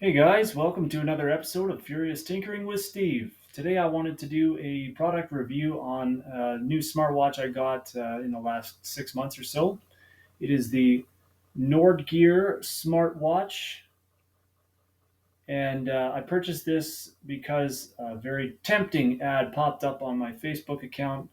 Hey guys, welcome to another episode of Furious Tinkering with Steve. Today I wanted to do a product review on a new smartwatch I got in the last 6 months or so. It is the Nord Gear smartwatch, and I purchased this because a very tempting ad popped up on my Facebook account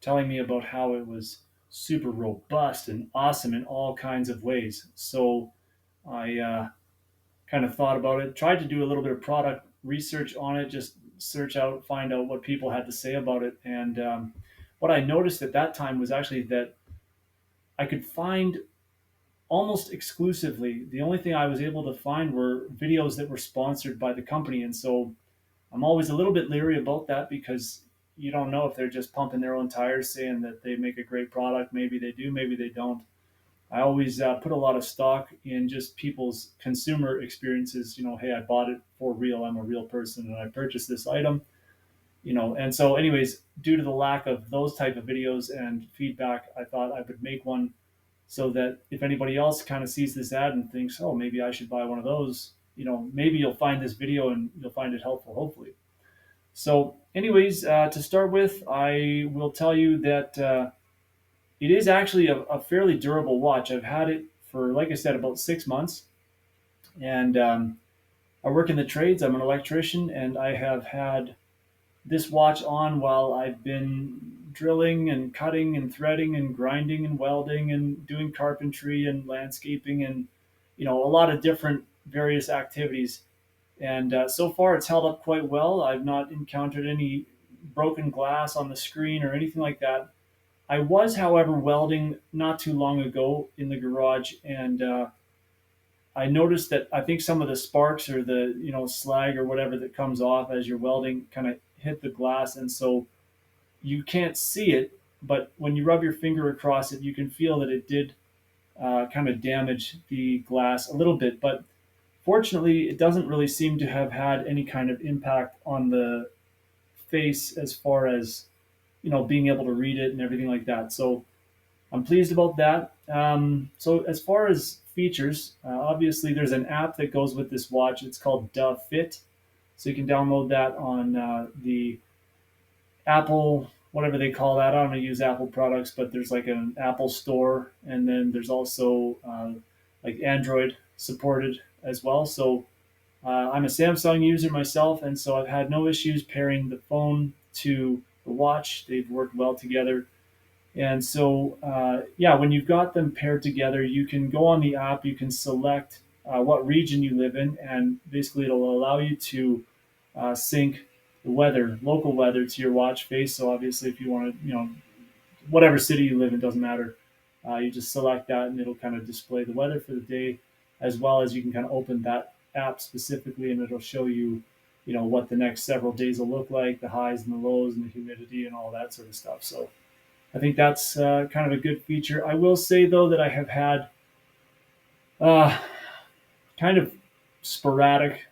telling me about how it was super robust and awesome in all kinds of ways. So I kind of thought about it, tried to do a little bit of product research on it, just find out what people had to say about it. And what I noticed at that time was actually that I could find almost exclusively, the only thing I was able to find were videos that were sponsored by the company. And so I'm always a little bit leery about that because you don't know if they're just pumping their own tires saying that they make a great product. Maybe they do, maybe they don't. I always put a lot of stock in just people's consumer experiences. Hey, I bought it for real. I'm a real person, and I purchased this item. And so, anyways, due to the lack of those type of videos and feedback, I thought I would make one so that if anybody else kind of sees this ad and thinks, oh, maybe I should buy one of those, maybe you'll find this video and you'll find it helpful, hopefully. So, anyways, to start with, I will tell you that. It is actually a fairly durable watch. I've had it for, like I said, about 6 months, and I work in the trades. I'm an electrician, and I have had this watch on while I've been drilling and cutting and threading and grinding and welding and doing carpentry and landscaping and a lot of different various activities. And so far, it's held up quite well. I've not encountered any broken glass on the screen or anything like that. I was, however, welding not too long ago in the garage, and I noticed that I think some of the sparks or the slag or whatever that comes off as you're welding kind of hit the glass, and so you can't see it, but when you rub your finger across it, you can feel that it did kind of damage the glass a little bit. But fortunately, it doesn't really seem to have had any kind of impact on the face as far as being able to read it and everything like that. So I'm pleased about that. So as far as features, obviously there's an app that goes with this watch. It's called Fit. So you can download that on the Apple, whatever they call that. I don't use Apple products, but there's like an Apple store, and then there's also like Android supported as well. So I'm a Samsung user myself, and so I've had no issues pairing the phone to the watch. They've worked well together. And so, yeah, when you've got them paired together, you can go on the app, you can select what region you live in, and basically it'll allow you to sync the weather, local weather, to your watch face. So obviously, if you want to, whatever city you live in, doesn't matter. You just select that, and it'll kind of display the weather for the day, as well as you can kind of open that app specifically, and it'll show you, what the next several days will look like, the highs and the lows, and the humidity, and all that sort of stuff. So I think that's kind of a good feature. I will say though that I have had uh, kind of sporadic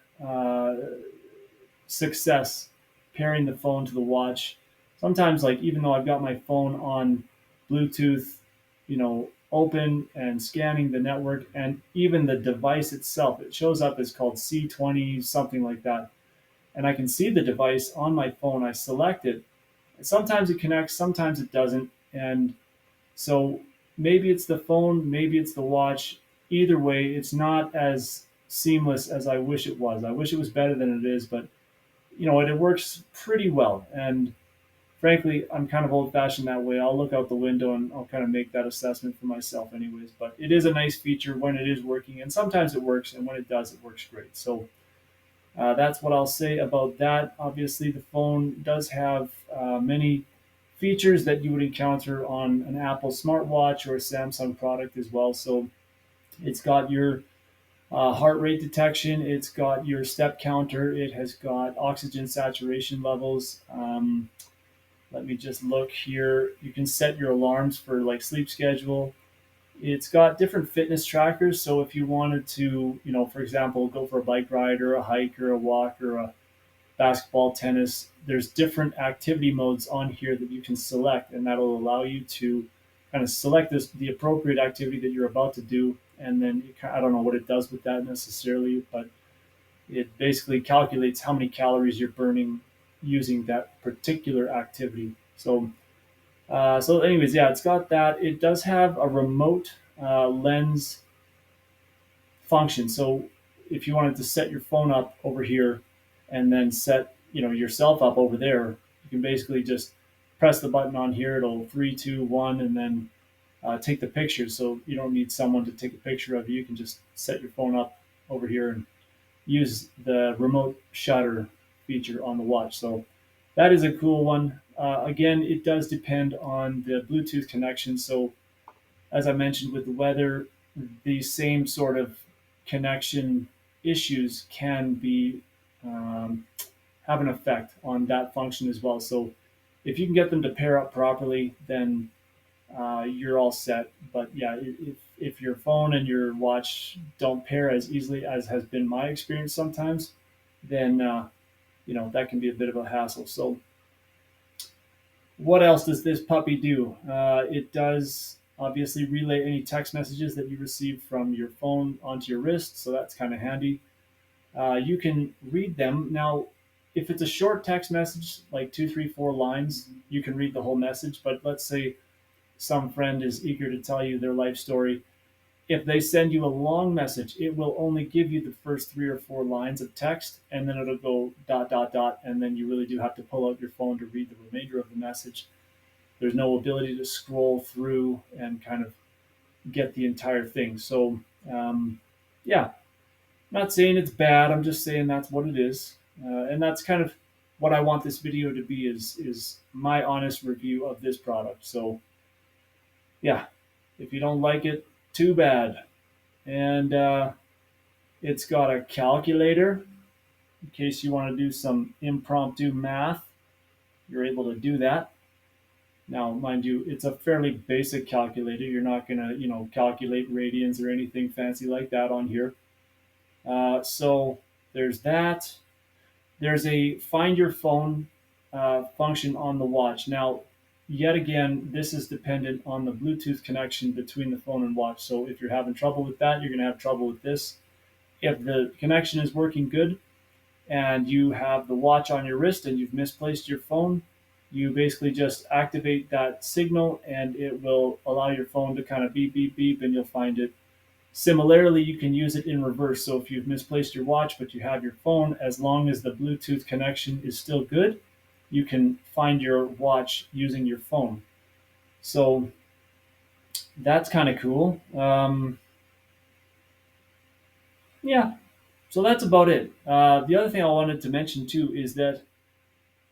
success pairing the phone to the watch. Sometimes, like even though I've got my phone on Bluetooth, open and scanning the network, and even the device itself, it shows up as called C20 something like that, and I can see the device on my phone. I select it. And sometimes it connects, sometimes it doesn't, and so maybe it's the phone, maybe it's the watch. Either way, it's not as seamless as I wish it was. I wish it was better than it is, but it works pretty well. And frankly, I'm kind of old fashioned that way. I'll look out the window and I'll kind of make that assessment for myself, anyways. But it is a nice feature when it is working, and sometimes it works, and when it does, it works great. So that's what I'll say about that. Obviously, the phone does have many features that you would encounter on an Apple smartwatch or a Samsung product as well. So it's got your heart rate detection, it's got your step counter, it has got oxygen saturation levels. Let me just look here. You can set your alarms for like sleep schedule. It's got different fitness trackers. So if you wanted to, for example, go for a bike ride or a hike or a walk or a basketball, tennis, there's different activity modes on here that you can select, and that'll allow you to kind of select the appropriate activity that you're about to do. And then I don't know what it does with that necessarily, but It basically calculates how many calories you're burning using that particular activity. So anyways, yeah, it's got that. It does have a remote lens function. So if you wanted to set your phone up over here and then set yourself up over there, you can basically just press the button on here. It'll 3, 2, 1, and then take the picture. So you don't need someone to take a picture of you. You can just set your phone up over here and use the remote shutter feature on the watch. So that is a cool one. Again, it does depend on the Bluetooth connection. So as I mentioned with the weather, the same sort of connection issues can be um, have an effect on that function as well. So if you can get them to pair up properly, then you're all set. But yeah, if your phone and your watch don't pair as easily as has been my experience sometimes, then that can be a bit of a hassle. So what else does this puppy do? It does obviously relay any text messages that you receive from your phone onto your wrist, so that's kind of handy. You can read them. Now, if it's a short text message, like 2, 3, 4 lines, you can read the whole message. But let's say some friend is eager to tell you their life story. If they send you a long message, it will only give you the first 3 or 4 lines of text, and then it'll go dot, dot, dot, and then you really do have to pull out your phone to read the remainder of the message. There's no ability to scroll through and kind of get the entire thing. So, yeah, not saying it's bad. I'm just saying that's what it is, and that's kind of what I want this video to be is my honest review of this product. So, yeah, if you don't like it, too bad. And it's got a calculator in case you want to do some impromptu math. You're able to do that. Now, mind you, it's a fairly basic calculator. You're not going to, calculate radians or anything fancy like that on here. So there's that. There's a find your phone function on the watch. Now, yet again, this is dependent on the Bluetooth connection between the phone and watch. So if you're having trouble with that, you're going to have trouble with this. If the connection is working good and you have the watch on your wrist and you've misplaced your phone, you basically just activate that signal and it will allow your phone to kind of beep, beep, beep, and you'll find it. Similarly, you can use it in reverse. So if you've misplaced your watch but you have your phone, as long as the Bluetooth connection is still good, you can find your watch using your phone. So that's kind of cool. Yeah, so that's about it. The other thing I wanted to mention too is that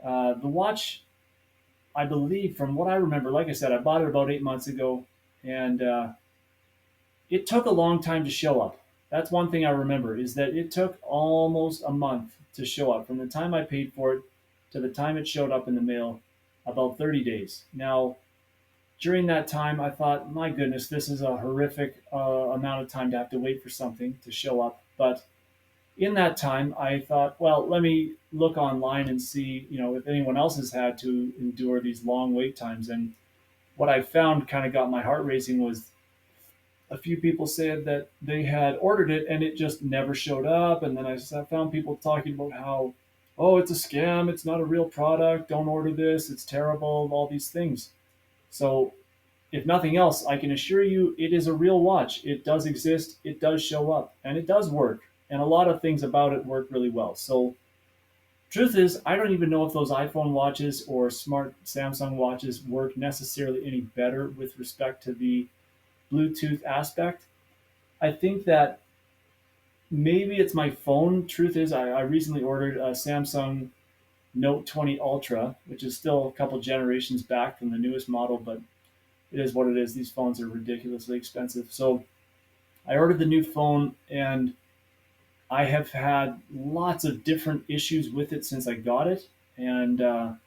the watch, I believe, from what I remember, like I said, I bought it about 8 months ago, and it took a long time to show up. That's one thing I remember is that it took almost a month to show up from the time I paid for it to the time it showed up in the mail, about 30 days. Now, during that time, I thought, my goodness, this is a horrific amount of time to have to wait for something to show up. But in that time, I thought, well, let me look online and see, if anyone else has had to endure these long wait times. And what I found kind of got my heart racing was a few people said that they had ordered it and it just never showed up. And then I found people talking about how, oh, it's a scam, it's not a real product, don't order this, it's terrible, all these things. So, if nothing else, I can assure you it is a real watch. It does exist, it does show up, and it does work. And a lot of things about it work really well. So, truth is, I don't even know if those iPhone watches or smart Samsung watches work necessarily any better with respect to the Bluetooth aspect. I think that maybe it's my phone. Truth is, I recently ordered a Samsung Note 20 Ultra, which is still a couple generations back from the newest model, but it is what it is. These phones are ridiculously expensive. So I ordered the new phone and I have had lots of different issues with it since I got it. And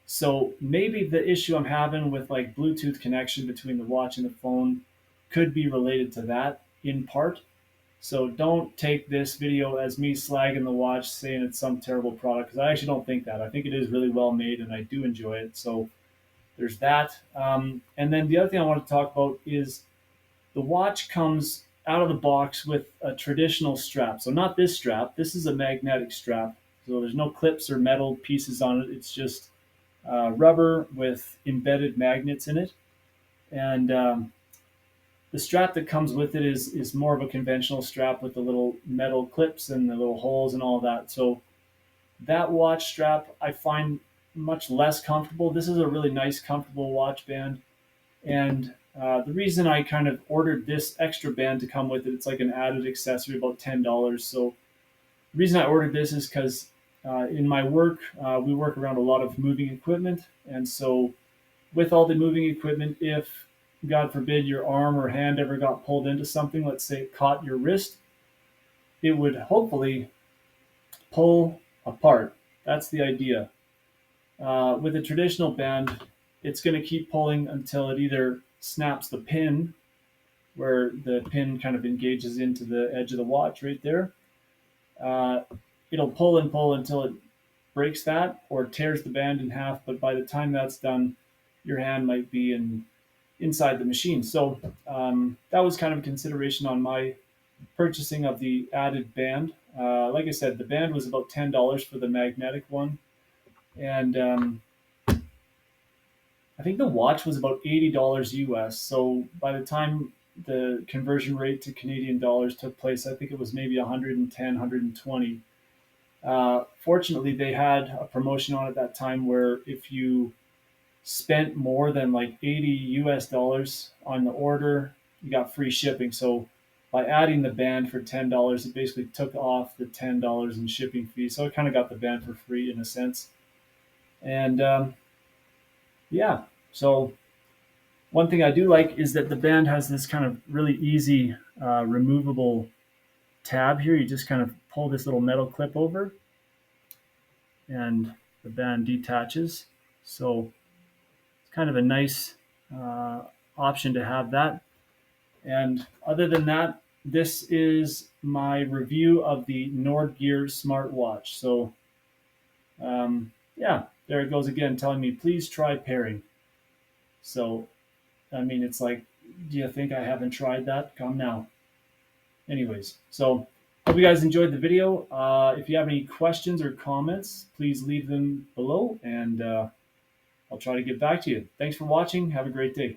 so maybe the issue I'm having with like Bluetooth connection between the watch and the phone could be related to that in part. So don't take this video as me slagging the watch, saying it's some terrible product, because I actually don't think that. I think it is really well made and I do enjoy it. So there's that. And then the other thing I want to talk about is the watch comes out of the box with a traditional strap. So not this strap. This is a magnetic strap. So there's no clips or metal pieces on it. It's just rubber with embedded magnets in it. And the strap that comes with it is more of a conventional strap with the little metal clips and the little holes and all that. So that watch strap I find much less comfortable. This is a really nice, comfortable watch band. And the reason I kind of ordered this extra band to come with it, it's like an added accessory, about $10. So the reason I ordered this is because in my work, we work around a lot of moving equipment. And so with all the moving equipment, if God forbid your arm or hand ever got pulled into something, let's say it caught your wrist, it would hopefully pull apart. That's the idea. With a traditional band, it's going to keep pulling until it either snaps the pin, where the pin kind of engages into the edge of the watch right there. Uh, it'll pull and pull until it breaks that or tears the band in half. But by the time that's done, your hand might be inside the machine. So that was kind of a consideration on my purchasing of the added band. Like I said, the band was about $10 for the magnetic one, and I think the watch was about $80 US. So by the time the conversion rate to Canadian dollars took place, I think it was maybe 110, 120. Fortunately, they had a promotion on at that time where if you spent more than like 80 US dollars on the order, you got free shipping. So by adding the band for $10, it basically took off the $10 in shipping fee. So it kind of got the band for free in a sense. And yeah, so one thing I do like is that the band has this kind of really easy removable tab here. You just kind of pull this little metal clip over and the band detaches. So it's kind of a nice option to have that. And other than that, this is my review of the Njord Gear smartwatch. So yeah, there it goes again, telling me, please try pairing. So, I mean, it's like, do you think I haven't tried that? Come now. Anyways, so hope you guys enjoyed the video. If you have any questions or comments, please leave them below, and I'll try to get back to you. Thanks for watching. Have a great day.